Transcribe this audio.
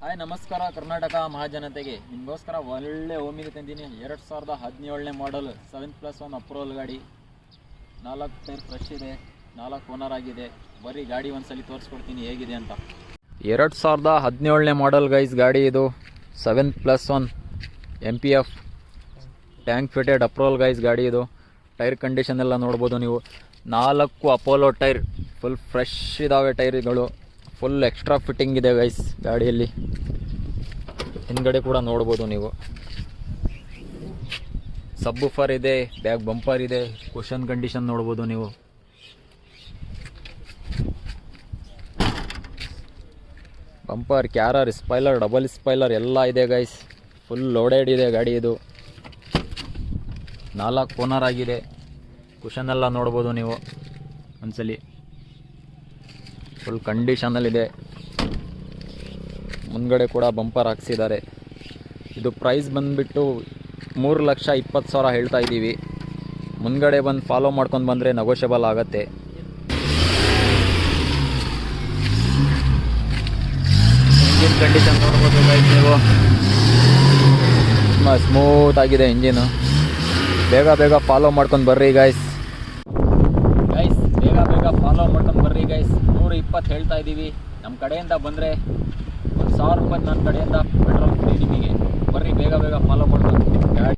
Hi ನಮಸ್ಕಾರ ಕರ್ನಾಟಕ ಮಹಾಜನತೆಗೆ ನಿಮಗೋಸ್ಕರ ಒಳ್ಳೆ ಓಮಿನಿ ತಂದೀನಿ. 2017ನೇ ಮಾಡಲ್ 7+1 ಅಪ್ರೂವಲ್ ಗಾಡಿ. 4 ಟೈರ್ ಫ್ರೆಶ್ ಇದೆ, 4 ಓನರ್ ಆಗಿದೆ. ಬರೀ ಗಾಡಿ ಒಂದ್ಸಲಿ ತೋರಿಸ್ಕೊಡ್ತೀನಿ ಹೇಗಿದೆ ಅಂತ. 2017ನೇ ಮಾಡಲ್ ಗೈಸ್ ಗಾಡಿ ಇದು. 7+1 MPF tank fitted approval guys ಗಾಡಿ ಇದು. ಟೈರ್ ಕಂಡೀಷನ್ ಎಲ್ಲ ನೋಡ್ಬೋದು ನೀವು. 4 ಅಪೋಲೋ ಟೈರ್ ಫುಲ್ ಫ್ರೆಶ್ ಇದ್ದಾವೆ ಟೈರ್ಗಳು. ಫುಲ್ ಎಕ್ಸ್ಟ್ರಾ ಫಿಟ್ಟಿಂಗ್ ಇದೆ ಗೈಸ್ ಗಾಡಿಯಲ್ಲಿ. ಹಿಂದ್ಗಡೆ ಕೂಡ ನೋಡ್ಬೋದು ನೀವು. ಸಬ್ವೂಫರ್ ಇದೆ, ಬ್ಯಾಕ್ ಬಂಪರ್ ಇದೆ, ಕುಷನ್ ಕಂಡೀಷನ್ ನೋಡ್ಬೋದು ನೀವು. ಬಂಪರ್, ಕ್ಯಾರರ್, ಸ್ಪೈಲರ್, ಡಬಲ್ ಸ್ಪೈಲರ್ ಎಲ್ಲ ಇದೆ ಗೈಸ್. ಫುಲ್ ಲೋಡೆಡ್ ಇದೆ ಗಾಡಿ ಇದು. 4 ಓನರ್ ಆಗಿದೆ. ಕುಷನ್ ಎಲ್ಲ ನೋಡ್ಬೋದು ನೀವು ಒಂದ್ಸಲಿ. ಫುಲ್ ಕಂಡೀಷನಲ್ಲಿದೆ. ಮುಂದ್ಗಡೆ ಕೂಡ ಬಂಪರ್ ಹಾಕ್ಸಿದ್ದಾರೆ. ಇದು ಪ್ರೈಸ್ ಬಂದುಬಿಟ್ಟು 3,20,000 ಹೇಳ್ತಾ ಇದ್ದೀವಿ. ಮುಂದ್ಗಡೆ ಬಂದು ಫಾಲೋ ಮಾಡ್ಕೊಂಡು ಬಂದರೆ ನೆಗೋಷಿಯಬಲ್ ಆಗುತ್ತೆ. ಇಂಜಿನ್ ಕಂಡೀಷನ್ ನೋಡ್ಬೋದು ಗೈಸ್ ನೀವು. ತುಂಬ ಸ್ಮೂತ್ ಆಗಿದೆ ಇಂಜಿನು. ಬೇಗ ಫಾಲೋ ಮಾಡ್ಕೊಂಡು ಬರ್ರಿ ಗೈಸ್. ಬೇಗ ಫಾಲೋ ಮಾಡ್ಕೊಂಡು ಬರ್ರಿ ಗೈಸ್. 120 ಹೇಳ್ತಾ ಇದ್ದೀವಿ. ನಮ್ಮ ಕಡೆಯಿಂದ ಬಂದರೆ 1,000 ರೂಪಾಯಿ ನನ್ನ ಕಡೆಯಿಂದ ಪೆಟ್ರೋಲ್ ಫ್ರೀ ನಿಮಗೆ. ಬರ್ರಿ ಬೇಗ ಫಾಲೋ ಮಾಡ್ಕೊಂಡು ಗಾಡಿ